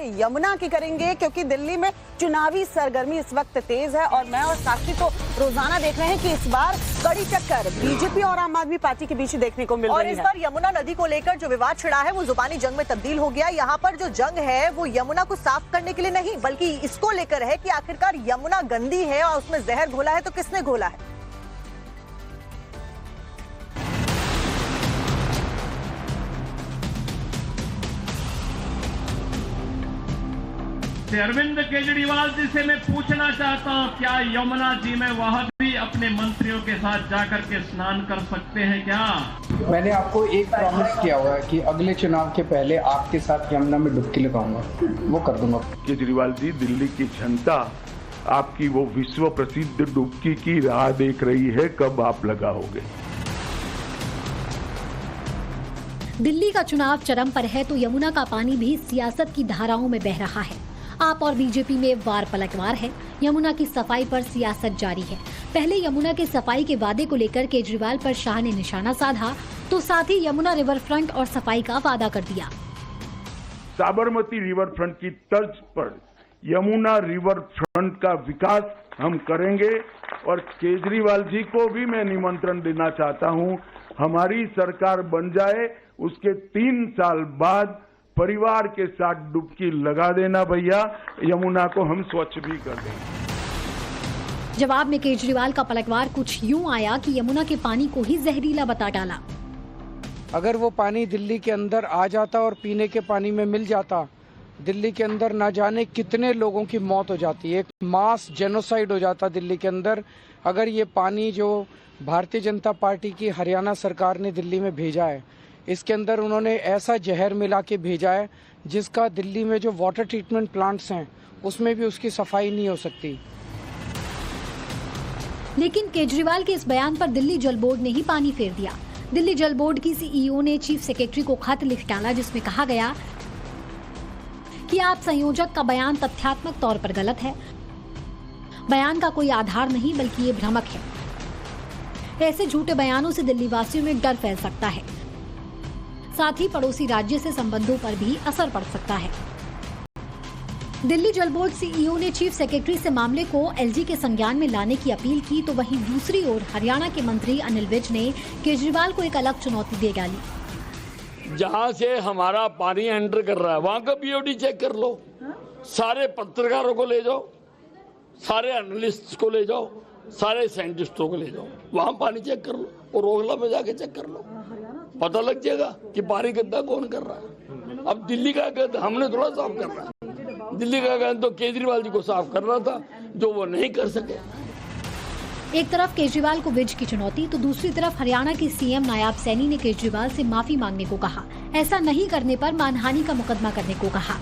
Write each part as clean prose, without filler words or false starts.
राय यमुना की करेंगे, क्योंकि दिल्ली में चुनावी सरगर्मी इस वक्त तेज है और मैं और साक्षी तो रोजाना देख रहे हैं कि इस बार कड़ी टक्कर बीजेपी और आम आदमी पार्टी के बीच देखने को मिल रही है। और इस बार यमुना नदी को लेकर जो विवाद छिड़ा है वो जुबानी जंग में तब्दील हो गया। यहाँ पर जो जंग है वो यमुना को साफ करने के लिए नहीं, बल्कि इसको लेकर है कि आखिरकार यमुना गंदी है और उसमें जहर घोला है तो किसने घोला है। अरविंद केजरीवाल जी से मैं पूछना चाहता हूं, क्या यमुना जी में वह भी अपने मंत्रियों के साथ जाकर के स्नान कर सकते हैं क्या? मैंने आपको एक प्रॉमिस किया हुआ है कि अगले चुनाव के पहले आपके साथ यमुना में डुबकी लगाऊंगा, वो कर दूंगा। केजरीवाल जी, दिल्ली की जनता आपकी वो विश्व प्रसिद्ध डुबकी की राह देख रही है, कब आप लगाओगे? दिल्ली का चुनाव चरम पर है तो यमुना का पानी भी सियासत की धाराओं में बह रहा है। आप और बीजेपी में वार पलटवार है। यमुना की सफाई पर सियासत जारी है। पहले यमुना के सफाई के वादे को लेकर केजरीवाल पर शाह ने निशाना साधा, तो साथ ही यमुना रिवर फ्रंट और सफाई का वादा कर दिया। साबरमती रिवर फ्रंट की तर्ज पर यमुना रिवर फ्रंट का विकास हम करेंगे और केजरीवाल जी को भी मैं निमंत्रण देना चाहता हूं, हमारी सरकार बन जाए उसके 3 साल बाद परिवार के साथ डुबकी लगा देना भैया, यमुना को हम स्वच्छ भी कर देंगे। जवाब में केजरीवाल का पलटवार कुछ यूं आया कि यमुना के पानी को ही जहरीला बता डाला। अगर वो पानी दिल्ली के अंदर आ जाता और पीने के पानी में मिल जाता, दिल्ली के अंदर ना जाने कितने लोगों की मौत हो जाती, एक मास जेनोसाइड हो जाता दिल्ली के अंदर। अगर ये पानी जो भारतीय जनता पार्टी की हरियाणा सरकार ने दिल्ली में भेजा है, इसके अंदर उन्होंने ऐसा जहर मिला के भेजा है जिसका दिल्ली में जो वाटर ट्रीटमेंट प्लांट्स हैं उसमें भी उसकी सफाई नहीं हो सकती। लेकिन केजरीवाल के इस बयान पर दिल्ली जल बोर्ड ने ही पानी फेर दिया। दिल्ली जल बोर्ड की सीईओ ने चीफ सेक्रेटरी को खत लिख डाला जिसमें कहा गया कि आप संयोजक का बयान तथ्यात्मक तौर पर गलत है। बयान का कोई आधार नहीं बल्कि ये भ्रामक है। ऐसे झूठे बयानों से दिल्ली वासियों में डर फैल सकता है, साथ ही पड़ोसी राज्य से संबंधों पर भी असर पड़ सकता है। दिल्ली जल बोर्ड सीईओ ने चीफ सेक्रेटरी से मामले को एलजी के संज्ञान में लाने की अपील की, तो वहीं दूसरी ओर हरियाणा के मंत्री अनिल विज ने केजरीवाल को एक अलग चुनौती दे डाली। जहां से हमारा पानी एंटर कर रहा है वहां का बीओडी चेक कर लो, सारे पत्रकारों को ले जाओ, सारे एनालिस्ट को ले जाओ, सारे साइंटिस्टों को ले जाओ, वहां पानी चेक कर लो और रोहला में जाके चेक कर लो, पता लग जाएगा कि पानी गंदा कौन कर रहा है। अब दिल्ली का गंद हमने थोड़ा साफ करना है, दिल्ली का गंद तो केजरीवाल जी को साफ कर रहा था जो वो नहीं कर सके। एक तरफ केजरीवाल को विज की चुनौती, तो दूसरी तरफ हरियाणा के सीएम नायाब सैनी ने केजरीवाल से माफी मांगने को कहा। ऐसा नहीं करने पर मानहानि का मुकदमा करने को कहा।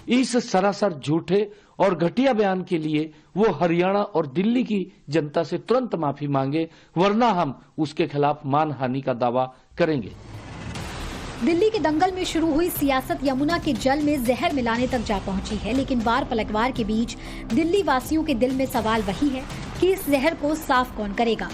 इस सरासर झूठे और घटिया बयान के लिए वो हरियाणा और दिल्ली की जनता से तुरंत माफी मांगे, वरना हम उसके खिलाफ मानहानि का दावा करेंगे। दिल्ली के दंगल में शुरू हुई सियासत यमुना के जल में जहर मिलाने तक जा पहुंची है, लेकिन वार पलटवार के बीच दिल्ली वासियों के दिल में सवाल वही है कि इस जहर को साफ कौन करेगा।